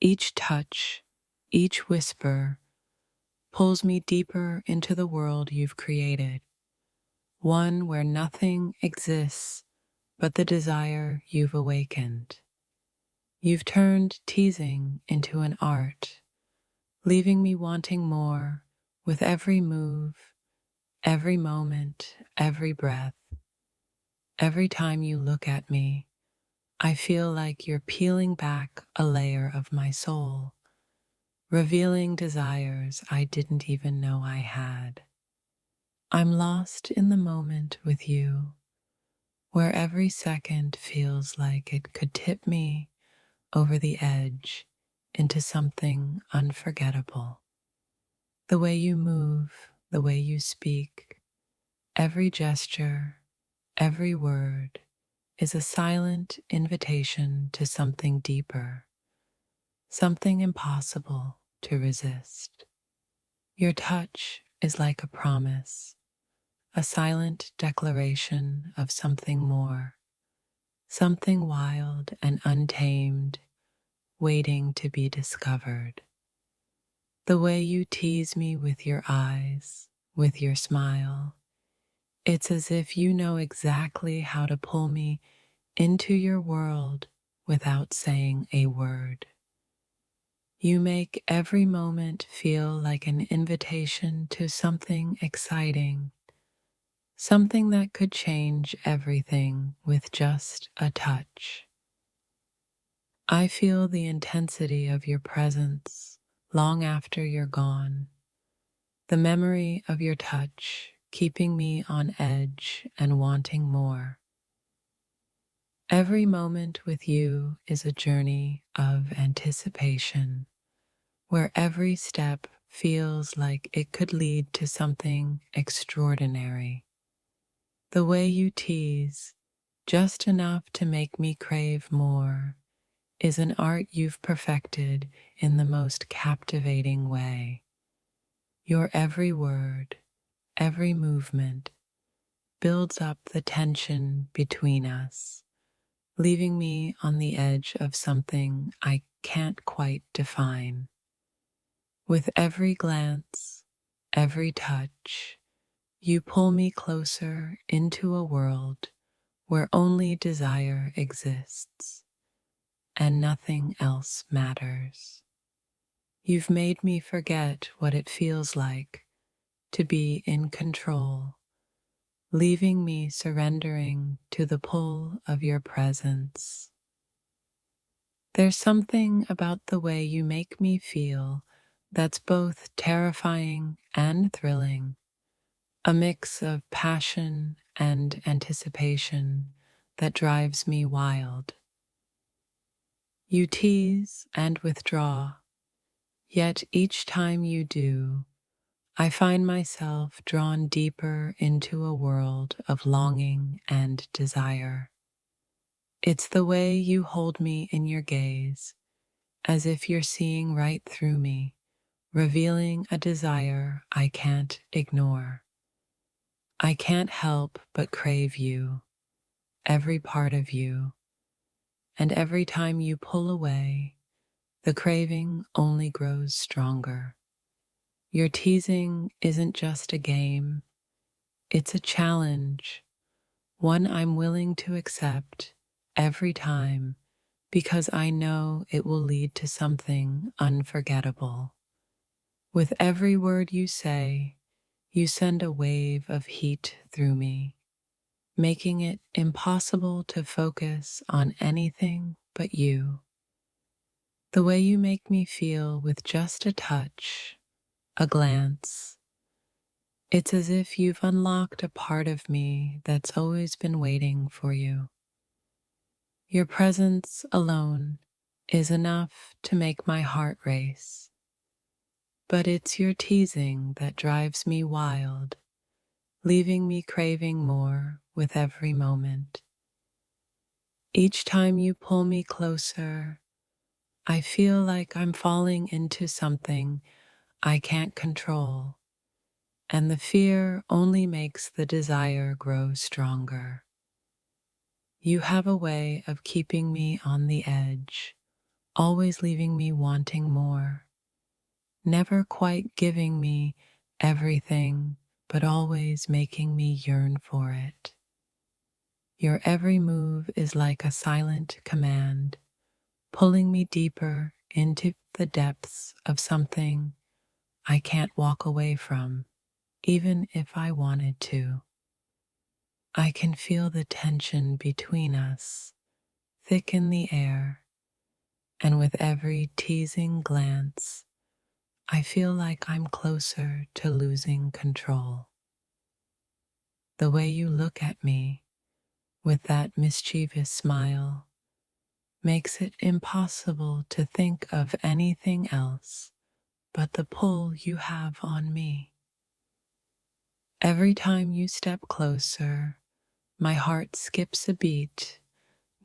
Each touch, each whisper pulls me deeper into the world you've created, one where nothing exists but the desire you've awakened. You've turned teasing into an art, leaving me wanting more with every move, every moment, every breath. Every time you look at me, I feel like you're peeling back a layer of my soul, revealing desires I didn't even know I had. I'm lost in the moment with you, where every second feels like it could tip me over the edge into something unforgettable. The way you move, the way you speak, every gesture, every word is a silent invitation to something deeper, something impossible to resist. Your touch is like a promise, a silent declaration of something more, something wild and untamed, waiting to be discovered. The way you tease me with your eyes, with your smile, it's as if you know exactly how to pull me into your world without saying a word. You make every moment feel like an invitation to something exciting, something that could change everything with just a touch. I feel the intensity of your presence long after you're gone, the memory of your touch keeping me on edge and wanting more. Every moment with you is a journey of anticipation, where every step feels like it could lead to something extraordinary. The way you tease, just enough to make me crave more, is an art you've perfected in the most captivating way. Your every word, every movement, builds up the tension between us, leaving me on the edge of something I can't quite define. With every glance, every touch, you pull me closer into a world where only desire exists and nothing else matters. You've made me forget what it feels like to be in control, leaving me surrendering to the pull of your presence. There's something about the way you make me feel that's both terrifying and thrilling, a mix of passion and anticipation that drives me wild. You tease and withdraw, yet each time you do, I find myself drawn deeper into a world of longing and desire. It's the way you hold me in your gaze, as if you're seeing right through me, revealing a desire I can't ignore. I can't help but crave you, every part of you, and every time you pull away, the craving only grows stronger. Your teasing isn't just a game, it's a challenge, one I'm willing to accept every time because I know it will lead to something unforgettable. With every word you say, you send a wave of heat through me, making it impossible to focus on anything but you. The way you make me feel with just a touch, a glance, it's as if you've unlocked a part of me that's always been waiting for you. Your presence alone is enough to make my heart race, but it's your teasing that drives me wild, leaving me craving more with every moment. Each time you pull me closer, I feel like I'm falling into something I can't control, and the fear only makes the desire grow stronger. You have a way of keeping me on the edge, always leaving me wanting more, never quite giving me everything, but always making me yearn for it. Your every move is like a silent command, pulling me deeper into the depths of something I can't walk away from, even if I wanted to. I can feel the tension between us thick in the air, and with every teasing glance, I feel like I'm closer to losing control. The way you look at me with that mischievous smile makes it impossible to think of anything else but the pull you have on me. Every time you step closer, my heart skips a beat,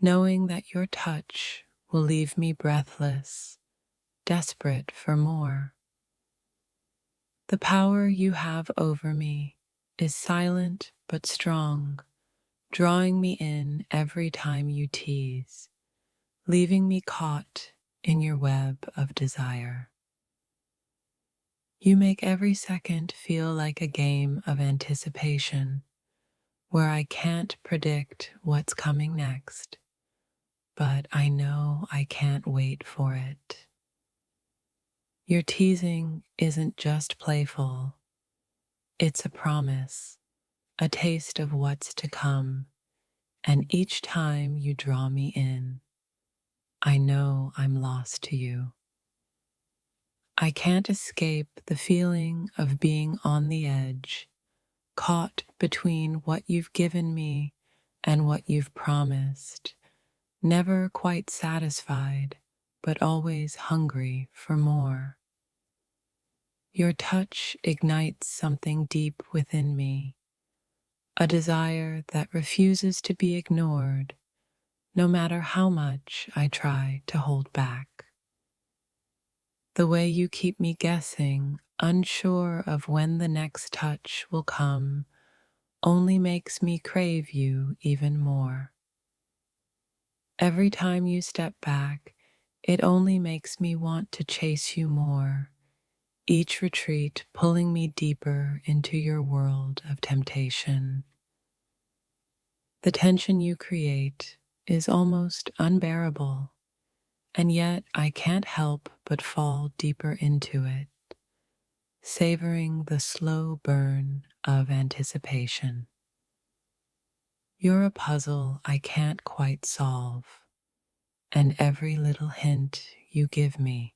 knowing that your touch will leave me breathless, desperate for more. The power you have over me is silent but strong, drawing me in every time you tease, leaving me caught in your web of desire. You make every second feel like a game of anticipation, where I can't predict what's coming next, but I know I can't wait for it. Your teasing isn't just playful, it's a promise, a taste of what's to come, and each time you draw me in, I know I'm lost to you. I can't escape the feeling of being on the edge, caught between what you've given me and what you've promised, never quite satisfied, but always hungry for more. Your touch ignites something deep within me, a desire that refuses to be ignored, no matter how much I try to hold back. The way you keep me guessing, unsure of when the next touch will come, only makes me crave you even more. Every time you step back, it only makes me want to chase you more, each retreat pulling me deeper into your world of temptation. The tension you create is almost unbearable, and yet I can't help but fall deeper into it, savoring the slow burn of anticipation. You're a puzzle I can't quite solve, and every little hint you give me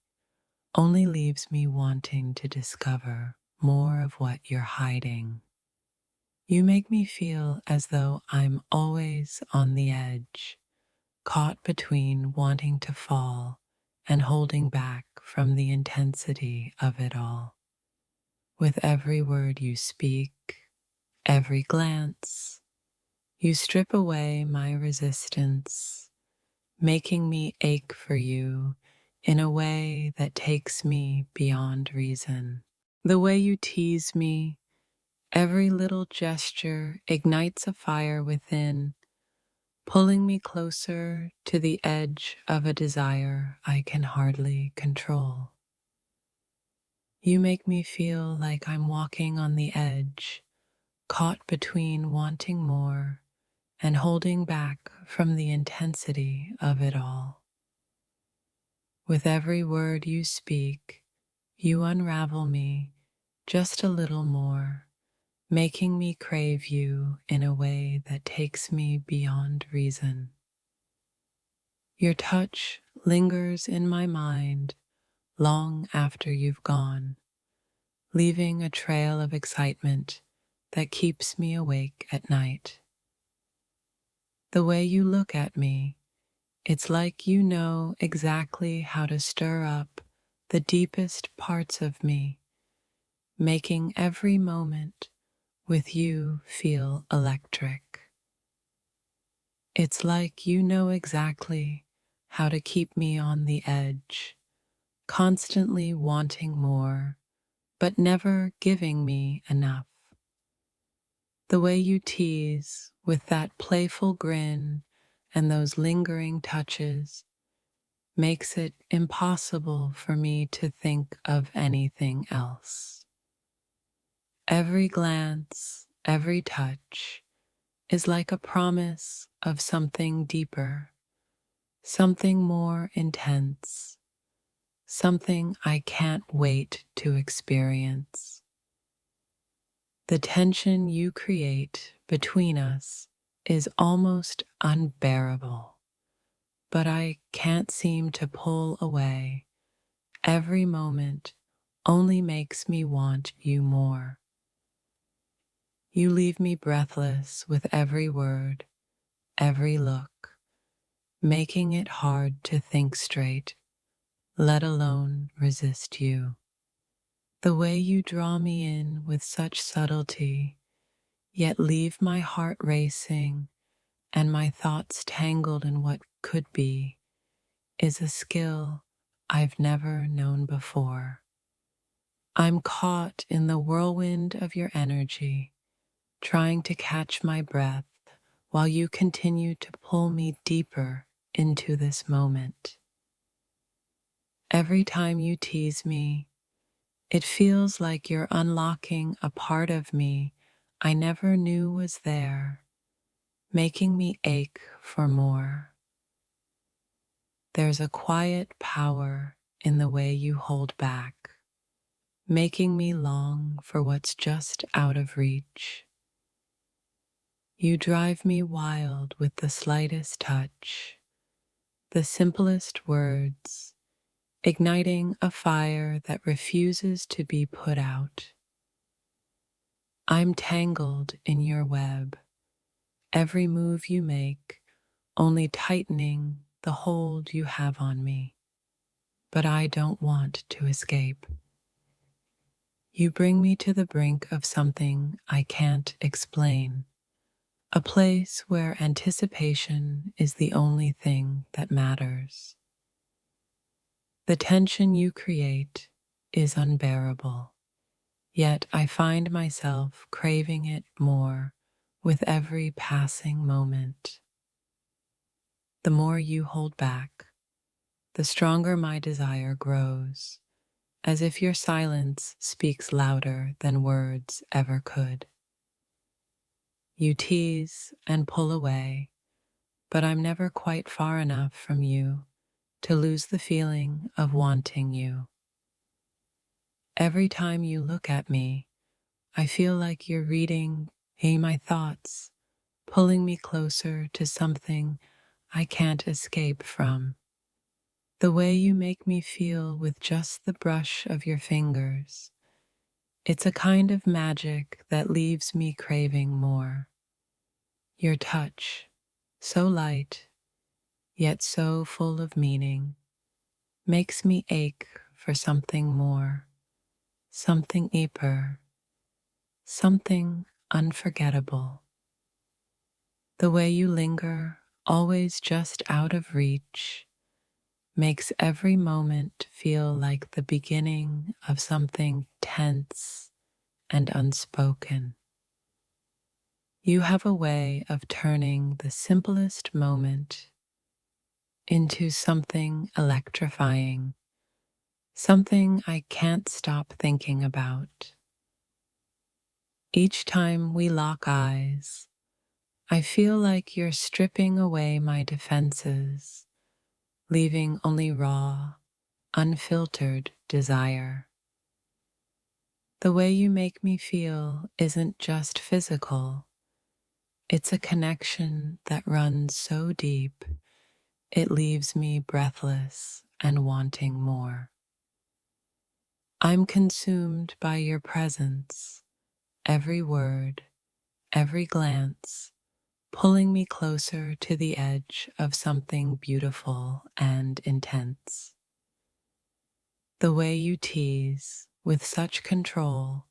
only leaves me wanting to discover more of what you're hiding. You make me feel as though I'm always on the edge, caught between wanting to fall and holding back from the intensity of it all. With every word you speak, every glance, you strip away my resistance, making me ache for you in a way that takes me beyond reason. The way you tease me, every little gesture ignites a fire within, pulling me closer to the edge of a desire I can hardly control. You make me feel like I'm walking on the edge, caught between wanting more and holding back from the intensity of it all. With every word you speak, you unravel me just a little more, making me crave you in a way that takes me beyond reason. Your touch lingers in my mind long after you've gone, leaving a trail of excitement that keeps me awake at night. The way you look at me, it's like you know exactly how to stir up the deepest parts of me, making every moment with you feel electric. It's like you know exactly how to keep me on the edge, constantly wanting more, but never giving me enough. The way you tease with that playful grin and those lingering touches, makes it impossible for me to think of anything else. Every glance, every touch is like a promise of something deeper, something more intense, something I can't wait to experience. The tension you create between us is almost unbearable, but I can't seem to pull away. Every moment only makes me want you more. You leave me breathless with every word, every look, making it hard to think straight, let alone resist you. The way you draw me in with such subtlety, yet leave my heart racing and my thoughts tangled in what could be, is a skill I've never known before. I'm caught in the whirlwind of your energy, trying to catch my breath while you continue to pull me deeper into this moment. Every time you tease me, it feels like you're unlocking a part of me I never knew was there, making me ache for more. There's a quiet power in the way you hold back, making me long for what's just out of reach. You drive me wild with the slightest touch, the simplest words, igniting a fire that refuses to be put out. I'm tangled in your web, every move you make only tightening the hold you have on me. But I don't want to escape. You bring me to the brink of something I can't explain, a place where anticipation is the only thing that matters. The tension you create is unbearable, yet I find myself craving it more with every passing moment. The more you hold back, the stronger my desire grows, as if your silence speaks louder than words ever could. You tease and pull away, but I'm never quite far enough from you to lose the feeling of wanting you. Every time you look at me, I feel like you're reading my thoughts, pulling me closer to something I can't escape from. The way you make me feel with just the brush of your fingers, it's a kind of magic that leaves me craving more. Your touch, so light, yet so full of meaning, makes me ache for something more, something deeper, something unforgettable. The way you linger, always just out of reach, makes every moment feel like the beginning of something tense and unspoken. You have a way of turning the simplest moment into something electrifying, something I can't stop thinking about. Each time we lock eyes, I feel like you're stripping away my defenses, leaving only raw, unfiltered desire. The way you make me feel isn't just physical, it's a connection that runs so deep it leaves me breathless and wanting more. I'm consumed by your presence, every word, every glance, pulling me closer to the edge of something beautiful and intense. The way you tease with such control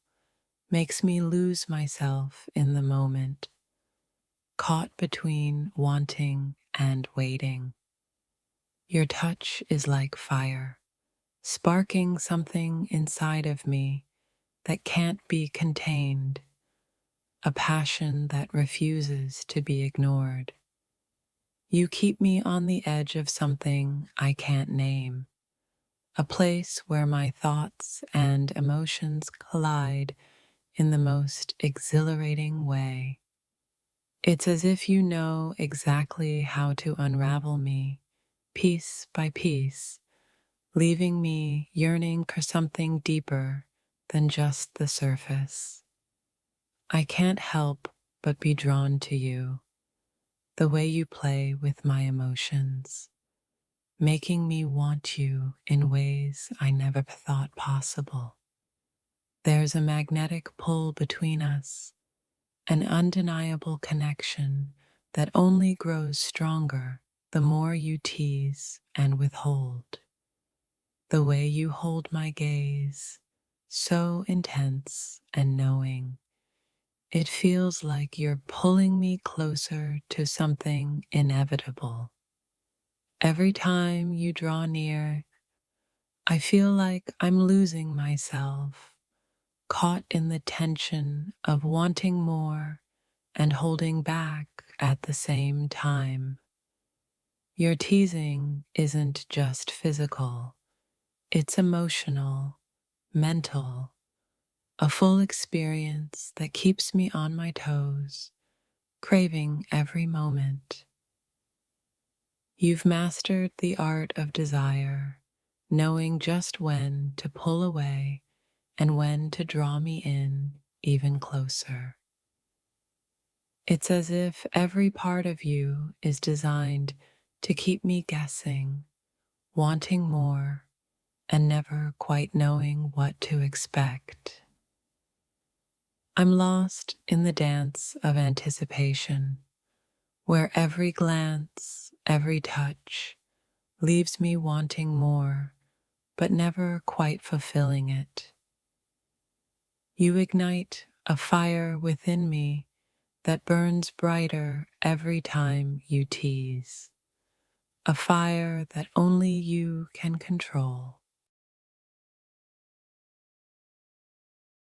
makes me lose myself in the moment, caught between wanting and waiting. Your touch is like fire, sparking something inside of me that can't be contained, a passion that refuses to be ignored. You keep me on the edge of something I can't name, a place where my thoughts and emotions collide in the most exhilarating way. It's as if you know exactly how to unravel me, piece by piece, leaving me yearning for something deeper than just the surface. I can't help but be drawn to you, the way you play with my emotions, making me want you in ways I never thought possible. There's a magnetic pull between us, an undeniable connection that only grows stronger the more you tease and withhold. The way you hold my gaze, so intense and knowing, it feels like you're pulling me closer to something inevitable. Every time you draw near, I feel like I'm losing myself, caught in the tension of wanting more and holding back at the same time. Your teasing isn't just physical, it's emotional, mental, a full experience that keeps me on my toes, craving every moment. You've mastered the art of desire, knowing just when to pull away and when to draw me in even closer. It's as if every part of you is designed to keep me guessing, wanting more, and never quite knowing what to expect. I'm lost in the dance of anticipation, where every glance, every touch leaves me wanting more, but never quite fulfilling it. You ignite a fire within me that burns brighter every time you tease, a fire that only you can control.